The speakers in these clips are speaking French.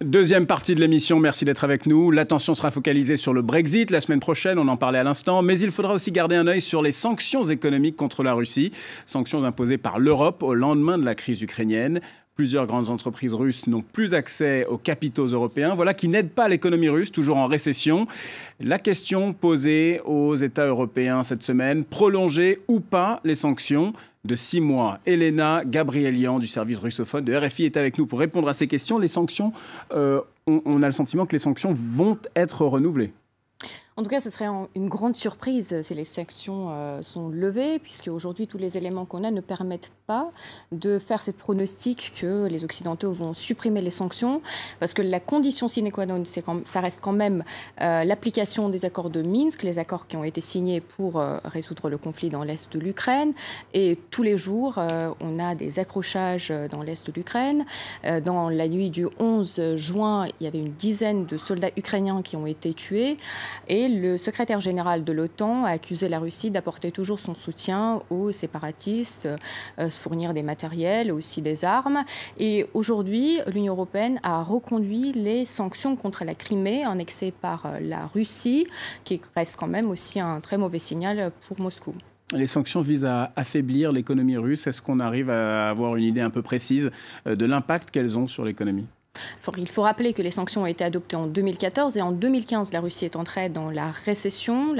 Deuxième partie de l'émission, merci d'être avec nous. L'attention sera focalisée sur le Brexit la semaine prochaine, on en parlait à l'instant, mais il faudra aussi garder un œil sur les sanctions économiques contre la Russie, sanctions imposées par l'Europe au lendemain de la crise ukrainienne. Plusieurs grandes entreprises russes n'ont plus accès aux capitaux européens, voilà qui n'aide pas l'économie russe, toujours en récession. La question posée aux États européens cette semaine, prolonger ou pas les sanctions de 6 mois. Elena Gabrielian du service russophone de RFI est avec nous pour répondre à ces questions. Les sanctions, on a le sentiment que les sanctions vont être renouvelées. En tout cas, ce serait une grande surprise si les sanctions sont levées, puisque aujourd'hui, tous les éléments qu'on a ne permettent pas de faire cette pronostic que les Occidentaux vont supprimer les sanctions, parce que la condition sine qua non, ça reste quand même l'application des accords de Minsk, les accords qui ont été signés pour résoudre le conflit dans l'est de l'Ukraine. Et tous les jours, on a des accrochages dans l'est de l'Ukraine. Dans la nuit du 11 juin, il y avait une dizaine de soldats ukrainiens qui ont été tués. Et le secrétaire général de l'OTAN a accusé la Russie d'apporter toujours son soutien aux séparatistes, fournir des matériels, aussi des armes. Et aujourd'hui, l'Union européenne a reconduit les sanctions contre la Crimée annexées par la Russie, qui reste quand même aussi un très mauvais signal pour Moscou. Les sanctions visent à affaiblir l'économie russe. Est-ce qu'on arrive à avoir une idée un peu précise de l'impact qu'elles ont sur l'économie ? Il faut rappeler que les sanctions ont été adoptées en 2014 et en 2015, la Russie est entrée dans la récession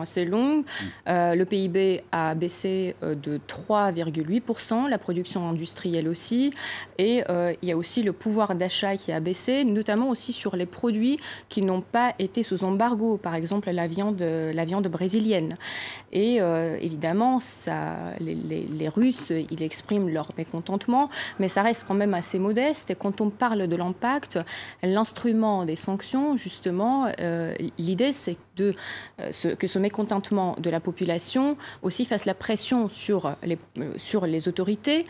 assez longue. Le PIB a baissé de 3,8%, la production industrielle aussi. Et il y a aussi le pouvoir d'achat qui a baissé, notamment aussi sur les produits qui n'ont pas été sous embargo, par exemple la viande brésilienne. Et évidemment, les Russes, ils expriment leur mécontentement, mais ça reste quand même assez modeste. Et quand on parle de l'impact, l'instrument des sanctions, justement, l'idée c'est que ce mécontentement de la population aussi fasse la pression sur les autorités.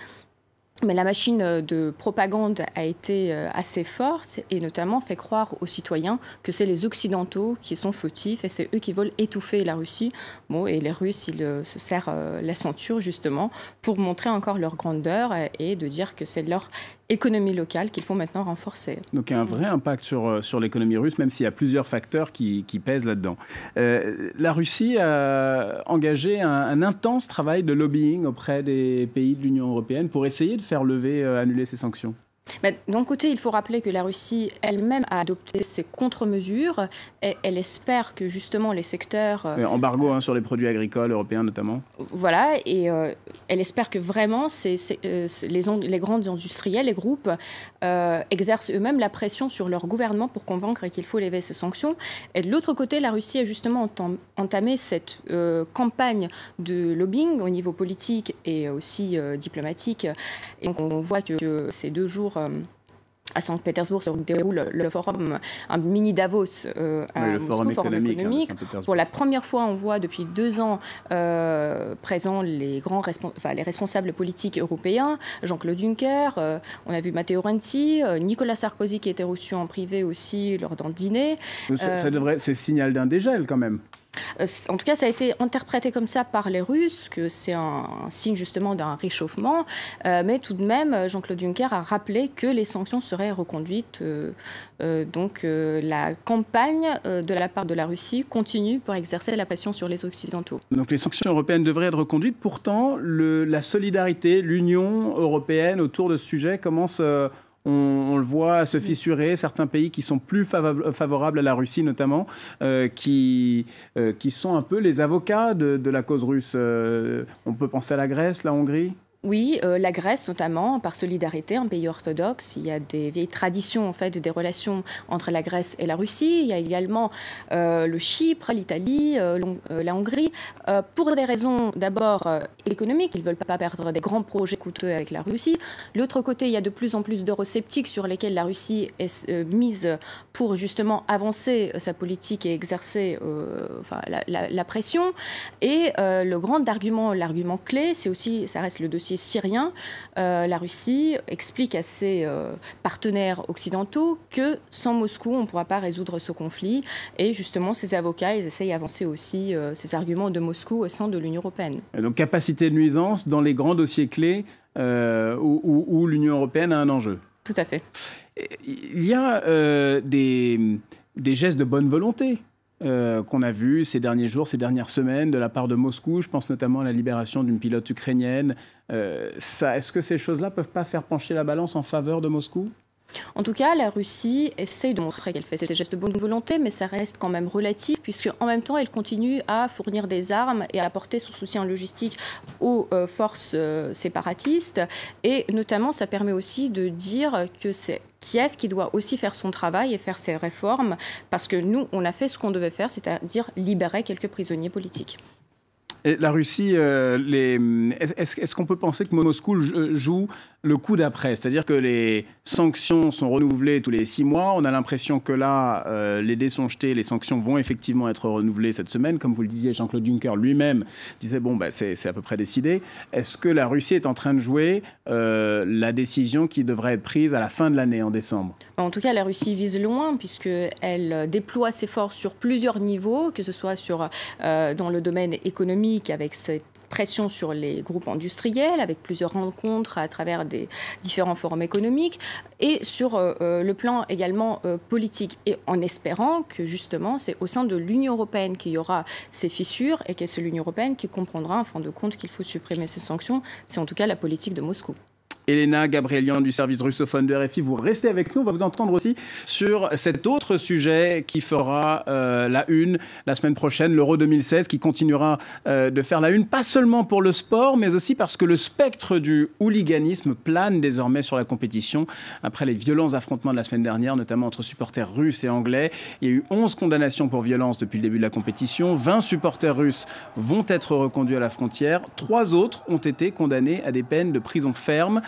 Mais la machine de propagande a été assez forte et notamment fait croire aux citoyens que c'est les Occidentaux qui sont fautifs et c'est eux qui veulent étouffer la Russie. Bon, et les Russes, ils se serrent la ceinture justement pour montrer encore leur grandeur et de dire que c'est leur économie locale qu'il faut maintenant renforcer. Donc il y a un vrai impact sur l'économie russe, même s'il y a plusieurs facteurs qui pèsent là-dedans. La Russie a engagé un intense travail de lobbying auprès des pays de l'Union européenne pour essayer de faire annuler ces sanctions. D'un côté, il faut rappeler que la Russie elle-même a adopté ces contre-mesures et elle espère que justement les secteurs... Embargo sur les produits agricoles européens notamment. Voilà, et elle espère que vraiment les grands industriels, les groupes, exercent eux-mêmes la pression sur leur gouvernement pour convaincre qu'il faut lever ces sanctions. Et de l'autre côté, la Russie a justement entamé cette campagne de lobbying au niveau politique et aussi diplomatique. Et donc on voit que ces 2 jours à Saint-Pétersbourg se déroule le forum, un mini Davos le forum économique. Pour la première fois, on voit depuis 2 ans présents les responsables politiques européens, Jean-Claude Juncker, on a vu Matteo Renzi, Nicolas Sarkozy qui était reçu en privé aussi lors d'un dîner. C'est signal d'un dégel quand même. En tout cas, ça a été interprété comme ça par les Russes, que c'est un signe justement d'un réchauffement. Mais tout de même, Jean-Claude Juncker a rappelé que les sanctions seraient reconduites. Donc la campagne de la part de la Russie continue pour exercer la pression sur les Occidentaux. Donc les sanctions européennes devraient être reconduites. Pourtant, la solidarité, l'Union européenne autour de ce sujet commence... On le voit se fissurer, certains pays qui sont plus favorables à la Russie notamment, qui sont un peu les avocats de la cause russe. On peut penser à la Grèce, la Hongrie ? Oui, la Grèce notamment, par solidarité, un pays orthodoxe. Il y a des vieilles traditions en fait, des relations entre la Grèce et la Russie. Il y a également le Chypre, l'Italie, la Hongrie. Pour des raisons d'abord économiques, ils ne veulent pas perdre des grands projets coûteux avec la Russie. De l'autre côté, il y a de plus en plus d'eurosceptiques sur lesquels la Russie est mise pour justement avancer sa politique et exercer la pression. Et le grand argument, l'argument clé, c'est aussi, ça reste le dossier syrien. La Russie explique à ses partenaires occidentaux que sans Moscou, on ne pourra pas résoudre ce conflit. Et justement, ses avocats, ils essayent d'avancer aussi ces arguments de Moscou au sein de l'Union européenne. Et donc, capacité de nuisance dans les grands dossiers clés où l'Union européenne a un enjeu. Tout à fait. Il y a des gestes de bonne volonté qu'on a vus ces derniers jours, ces dernières semaines de la part de Moscou. Je pense notamment à la libération d'une pilote ukrainienne. Est-ce que ces choses-là ne peuvent pas faire pencher la balance en faveur de Moscou ? En tout cas, la Russie essaye de montrer qu'elle fait ces gestes de bonne volonté, mais ça reste quand même relatif, puisque en même temps, elle continue à fournir des armes et à apporter son soutien logistique aux forces séparatistes. Et notamment, ça permet aussi de dire que c'est Kiev qui doit aussi faire son travail et faire ses réformes, parce que nous, on a fait ce qu'on devait faire, c'est-à-dire libérer quelques prisonniers politiques. Et la Russie, est-ce qu'on peut penser que Moscou joue le coup d'après? C'est-à-dire que les sanctions sont renouvelées tous les 6 mois. On a l'impression que là, les dés sont jetés, les sanctions vont effectivement être renouvelées cette semaine. Comme vous le disiez, Jean-Claude Juncker lui-même disait, bon, c'est à peu près décidé. Est-ce que la Russie est en train de jouer la décision qui devrait être prise à la fin de l'année, en décembre? En tout cas, la Russie vise loin, puisqu'elle déploie ses forces sur plusieurs niveaux, que ce soit dans le domaine économique, avec cette pression sur les groupes industriels, avec plusieurs rencontres à travers des différents forums économiques, et sur le plan également politique, et en espérant que justement c'est au sein de l'Union européenne qu'il y aura ces fissures, et que c'est l'Union européenne qui comprendra en fin de compte qu'il faut supprimer ces sanctions. C'est en tout cas la politique de Moscou. Elena Gabrielian du service russophone de RFI, vous restez avec nous. On va vous entendre aussi sur cet autre sujet qui fera la une la semaine prochaine, l'Euro 2016, qui continuera de faire la une, pas seulement pour le sport, mais aussi parce que le spectre du hooliganisme plane désormais sur la compétition. Après les violents affrontements de la semaine dernière, notamment entre supporters russes et anglais, il y a eu 11 condamnations pour violence depuis le début de la compétition. 20 supporters russes vont être reconduits à la frontière. 3 autres ont été condamnés à des peines de prison ferme.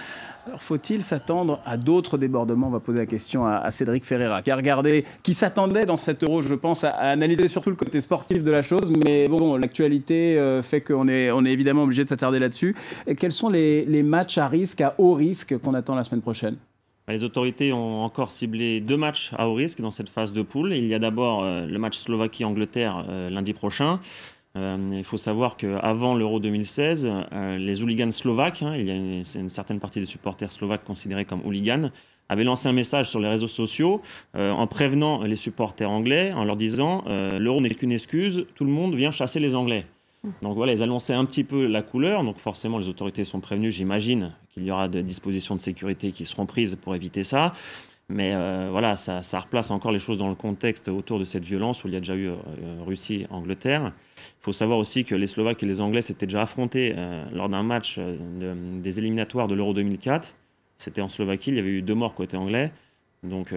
Alors, faut-il s'attendre à d'autres débordements? On va poser la question à Cédric Ferreira, qui s'attendait dans cet Euro, je pense, à analyser surtout le côté sportif de la chose. Mais bon, l'actualité fait qu'on est évidemment obligé de s'attarder là-dessus. Et quels sont les matchs à risque, à haut risque, qu'on attend la semaine prochaine? Les autorités ont encore ciblé 2 matchs à haut risque dans cette phase de poule. Il y a d'abord le match Slovaquie-Angleterre lundi prochain. Il faut savoir qu'avant l'Euro 2016, les hooligans slovaques, c'est une certaine partie des supporters slovaques considérés comme hooligans, avaient lancé un message sur les réseaux sociaux en prévenant les supporters anglais, en leur disant l'Euro n'est qu'une excuse, tout le monde vient chasser les Anglais. Donc voilà, ils annonçaient un petit peu la couleur, donc forcément les autorités sont prévenues, j'imagine qu'il y aura des dispositions de sécurité qui seront prises pour éviter ça. Mais voilà, ça replace encore les choses dans le contexte autour de cette violence où il y a déjà eu Russie-Angleterre. Il faut savoir aussi que les Slovaques et les Anglais s'étaient déjà affrontés lors d'un match des éliminatoires de l'Euro 2004. C'était en Slovaquie, il y avait eu 2 morts côté anglais. Donc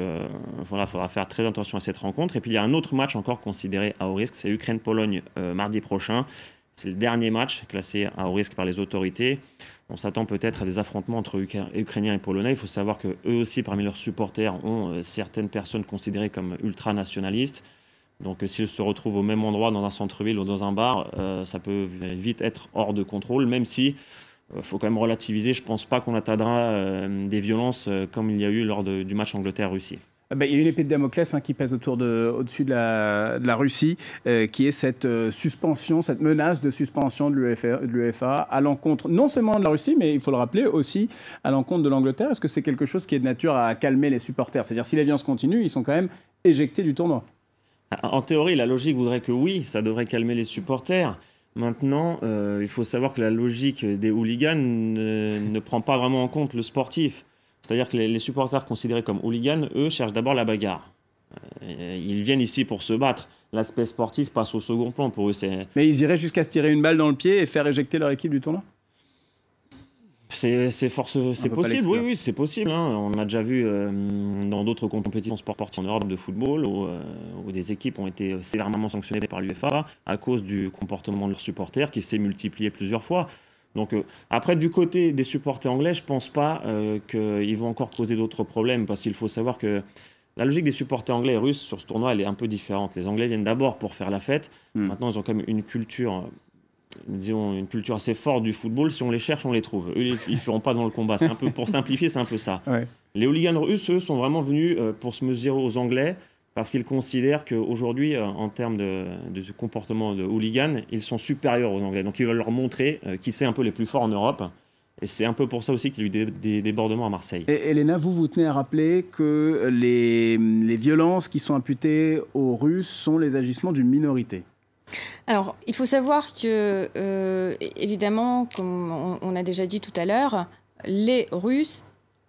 voilà, il faudra faire très attention à cette rencontre. Et puis il y a un autre match encore considéré à haut risque, c'est Ukraine-Pologne mardi prochain. C'est le dernier match classé à haut risque par les autorités. On s'attend peut-être à des affrontements entre Ukrainiens et Polonais. Il faut savoir qu'eux aussi, parmi leurs supporters, ont certaines personnes considérées comme ultranationalistes. Donc s'ils se retrouvent au même endroit, dans un centre-ville ou dans un bar, ça peut vite être hors de contrôle, même si faut quand même relativiser. Je ne pense pas qu'on atteindra des violences comme il y a eu lors du match Angleterre-Russie. Il y a une épée de Damoclès qui pèse au-dessus de la Russie, qui est cette suspension, cette menace de suspension de l'UEFA à l'encontre non seulement de la Russie, mais il faut le rappeler aussi à l'encontre de l'Angleterre. Est-ce que c'est quelque chose qui est de nature à calmer les supporters? C'est-à-dire si les violences continuent, ils sont quand même éjectés du tournoi. En théorie, la logique voudrait que oui, ça devrait calmer les supporters. Maintenant, il faut savoir que la logique des hooligans ne prend pas vraiment en compte le sportif. C'est-à-dire que les supporters considérés comme hooligans, eux, cherchent d'abord la bagarre. Ils viennent ici pour se battre. L'aspect sportif passe au second plan pour eux. Mais ils iraient jusqu'à se tirer une balle dans le pied et faire éjecter leur équipe du tournoi? C'est possible, oui, c'est possible. On a déjà vu dans d'autres compétitions sportives en Europe de football où des équipes ont été sévèrement sanctionnées par l'UEFA à cause du comportement de leurs supporters qui s'est multiplié plusieurs fois. Donc après, du côté des supporters anglais, je ne pense pas qu'ils vont encore causer d'autres problèmes parce qu'il faut savoir que la logique des supporters anglais et russes sur ce tournoi, elle est un peu différente. Les Anglais viennent d'abord pour faire la fête. Maintenant, ils ont quand même une culture, disons, une culture assez forte du football. Si on les cherche, on les trouve. Eux, ils ne feront pas dans le combat. C'est un peu, pour simplifier, c'est un peu ça. Ouais. Les hooligans russes, eux, sont vraiment venus pour se mesurer aux Anglais parce qu'ils considèrent qu'aujourd'hui, en termes de comportement de hooligans, ils sont supérieurs aux Anglais. Donc, ils veulent leur montrer qui c'est un peu les plus forts en Europe. Et c'est un peu pour ça aussi qu'il y a eu des débordements à Marseille. Et Elena, vous tenez à rappeler que les violences qui sont imputées aux Russes sont les agissements d'une minorité. Alors, il faut savoir que, évidemment, comme on a déjà dit tout à l'heure, les Russes,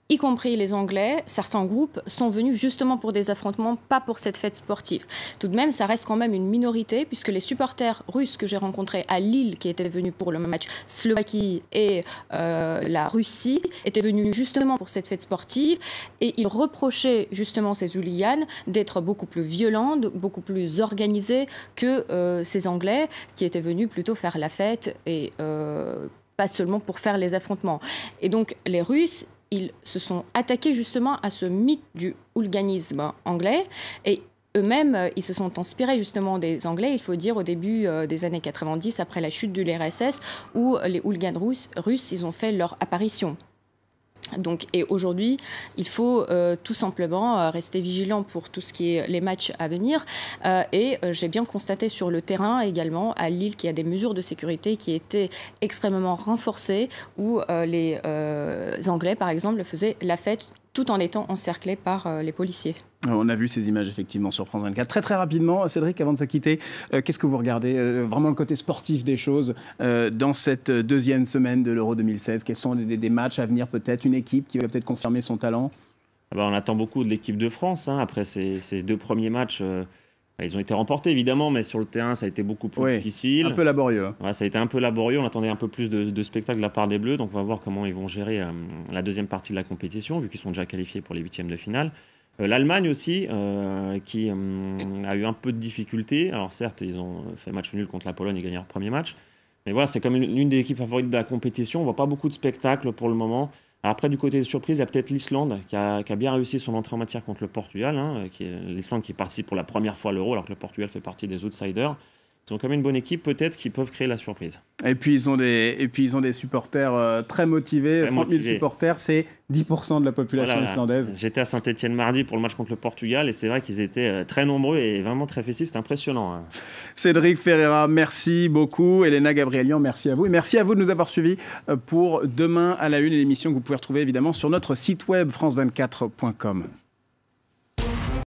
y compris les Anglais, certains groupes sont venus justement pour des affrontements, pas pour cette fête sportive. Tout de même, ça reste quand même une minorité, puisque les supporters russes que j'ai rencontrés à Lille, qui étaient venus pour le match Slovaquie et la Russie, étaient venus justement pour cette fête sportive, et ils reprochaient justement ces hooligans d'être beaucoup plus violents, beaucoup plus organisés que ces Anglais, qui étaient venus plutôt faire la fête et pas seulement pour faire les affrontements. Et donc, les Russes, ils se sont attaqués justement à ce mythe du hooliganisme anglais et eux-mêmes, ils se sont inspirés justement des Anglais, il faut dire, au début des années 90, après la chute de l'URSS, où les hooligans russes, ils ont fait leur apparition. Donc, et aujourd'hui, il faut tout simplement rester vigilant pour tout ce qui est les matchs à venir. Et j'ai bien constaté sur le terrain également, à Lille, qu'il y a des mesures de sécurité qui étaient extrêmement renforcées, où les Anglais, par exemple, faisaient la fête tout en étant encerclés par les policiers. On a vu ces images effectivement sur France 24. Très très rapidement, Cédric, avant de se quitter, qu'est-ce que vous regardez vraiment le côté sportif des choses dans cette deuxième semaine de l'Euro 2016? Quels sont des matchs à venir, peut-être une équipe qui va peut-être confirmer son talent? On attend beaucoup de l'équipe de France. Après ces deux premiers matchs, ils ont été remportés évidemment, mais sur le terrain ça a été beaucoup plus difficile. Un peu laborieux. Ouais, ça a été un peu laborieux, on attendait un peu plus de spectacle de la part des Bleus, donc on va voir comment ils vont gérer la deuxième partie de la compétition, vu qu'ils sont déjà qualifiés pour les huitièmes de finale. L'Allemagne aussi, qui a eu un peu de difficultés. Alors certes, ils ont fait match nul contre la Pologne et gagné leur premier match. Mais voilà, c'est comme l'une des équipes favorites de la compétition. On ne voit pas beaucoup de spectacles pour le moment. Après, du côté des surprises, il y a peut-être l'Islande qui a bien réussi son entrée en matière contre le Portugal. L'Islande qui participe pour la première fois à l'Euro, alors que le Portugal fait partie des outsiders. Ils ont quand même une bonne équipe, peut-être, qui peuvent créer la surprise. Et puis, ils ont des supporters très motivés. 30 000 supporters, c'est 10% de la population islandaise. J'étais à Saint-Etienne mardi pour le match contre le Portugal et c'est vrai qu'ils étaient très nombreux et vraiment très festifs. C'est impressionnant. Cédric Ferreira, merci beaucoup. Elena Gabrielian, merci à vous. Et merci à vous de nous avoir suivis pour Demain à la Une, l'émission que vous pouvez retrouver évidemment sur notre site web france24.com.